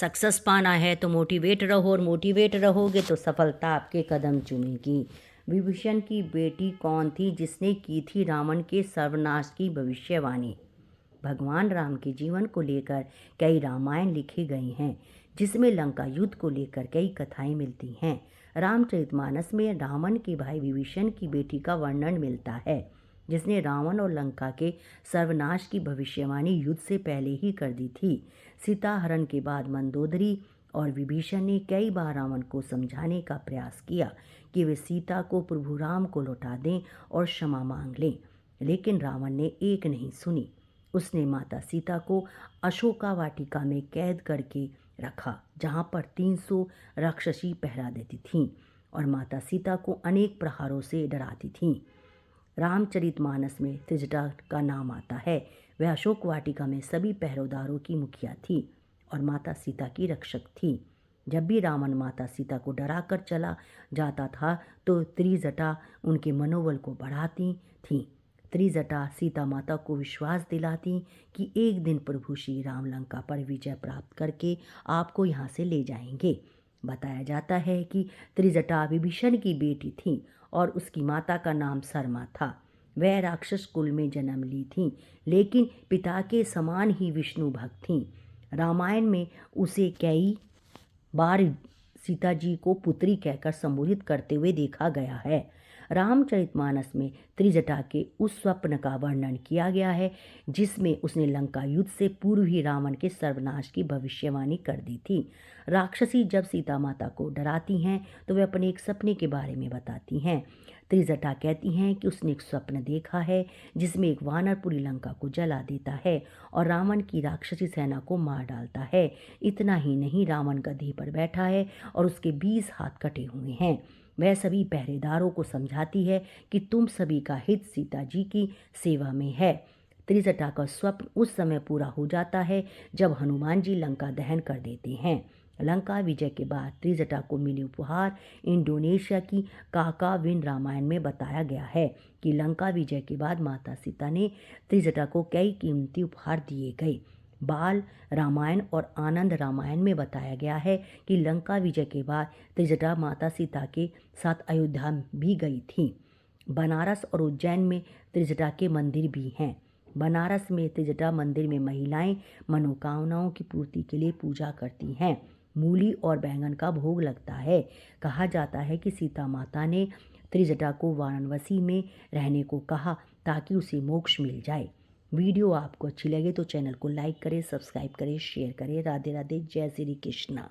Success पाना है तो मोटिवेट रहो, और मोटिवेट रहोगे तो सफलता आपके कदम चूमेगी। विभीषण की बेटी कौन थी जिसने की थी रावण के सर्वनाश की भविष्यवाणी? भगवान राम के जीवन को लेकर कई रामायण लिखे गए हैं, जिसमें लंका युद्ध को लेकर कई कथाएं मिलती हैं। रामचरितमानस में रावण के भाई विभीषण की बेटी का वर्णन मिलता है, जिसने रावण और लंका के सर्वनाश की भविष्यवाणी युद्ध से पहले ही कर दी थी। सीता हरण के बाद मंदोदरी और विभीषण ने कई बार रावण को समझाने का प्रयास किया कि वे सीता को प्रभु राम को लौटा दें और क्षमा मांग लें, लेकिन रावण ने एक नहीं सुनी। उसने माता सीता को अशोका वाटिका में कैद करके रखा, जहाँ पर 300 राक्षसी पहरा देती थीं और माता सीता को अनेक प्रहारों से डराती थीं। रामचरितमानस में त्रिजटा का नाम आता है। वह अशोक वाटिका में सभी पहरेदारों की मुखिया थी और माता सीता की रक्षक थी। जब भी रावण माता सीता को डराकर चला जाता था तो त्रिजटा उनके मनोबल को बढ़ाती थीं। त्रिजटा सीता माता को विश्वास दिलाती कि एक दिन प्रभु श्री राम लंका पर विजय प्राप्त करके आपको यहाँ से ले जाएंगे। बताया जाता है कि त्रिजटा विभीषण की बेटी थी और उसकी माता का नाम शर्मा था। वह राक्षस कुल में जन्म ली थी, लेकिन पिता के समान ही विष्णु भक्त थीं। रामायण में उसे कई बार सीता जी को पुत्री कहकर संबोधित करते हुए देखा गया है। रामचरितमानस में त्रिजटा के उस स्वप्न का वर्णन किया गया है जिसमें उसने लंका युद्ध से पूर्व ही रावण के सर्वनाश की भविष्यवाणी कर दी थी। राक्षसी जब सीता माता को डराती हैं तो वे अपने एक सपने के बारे में बताती हैं। त्रिजटा कहती हैं कि उसने एक स्वप्न देखा है जिसमें एक वानर पूरी लंका को जला देता है और रावण की राक्षसी सेना को मार डालता है। इतना ही नहीं, रावण गधे पर बैठा है और उसके 20 हाथ कटे हुए हैं। वह सभी पहरेदारों को समझाती है कि तुम सभी का हित सीता जी की सेवा में है। त्रिजटा का स्वप्न उस समय पूरा हो जाता है जब हनुमान जी लंका दहन कर देते हैं। लंका विजय के बाद त्रिजटा को मिले उपहार इंडोनेशिया की काकाविन रामायण में बताया गया है कि लंका विजय के बाद माता सीता ने त्रिजटा को कई कीमती उपहार दिए गए। बाल रामायण और आनंद रामायण में बताया गया है कि लंका विजय के बाद त्रिजटा माता सीता के साथ अयोध्या भी गई थी। बनारस और उज्जैन में त्रिजटा के मंदिर भी हैं। बनारस में त्रिजटा मंदिर में महिलाएं मनोकामनाओं की पूर्ति के लिए पूजा करती हैं। मूली और बैंगन का भोग लगता है। कहा जाता है कि सीता माता ने त्रिजटा को वाराणसी में रहने को कहा ताकि उसे मोक्ष मिल जाए। वीडियो आपको अच्छी लगे तो चैनल को लाइक करें, सब्सक्राइब करें, शेयर करें। राधे राधे, जय श्री कृष्णा।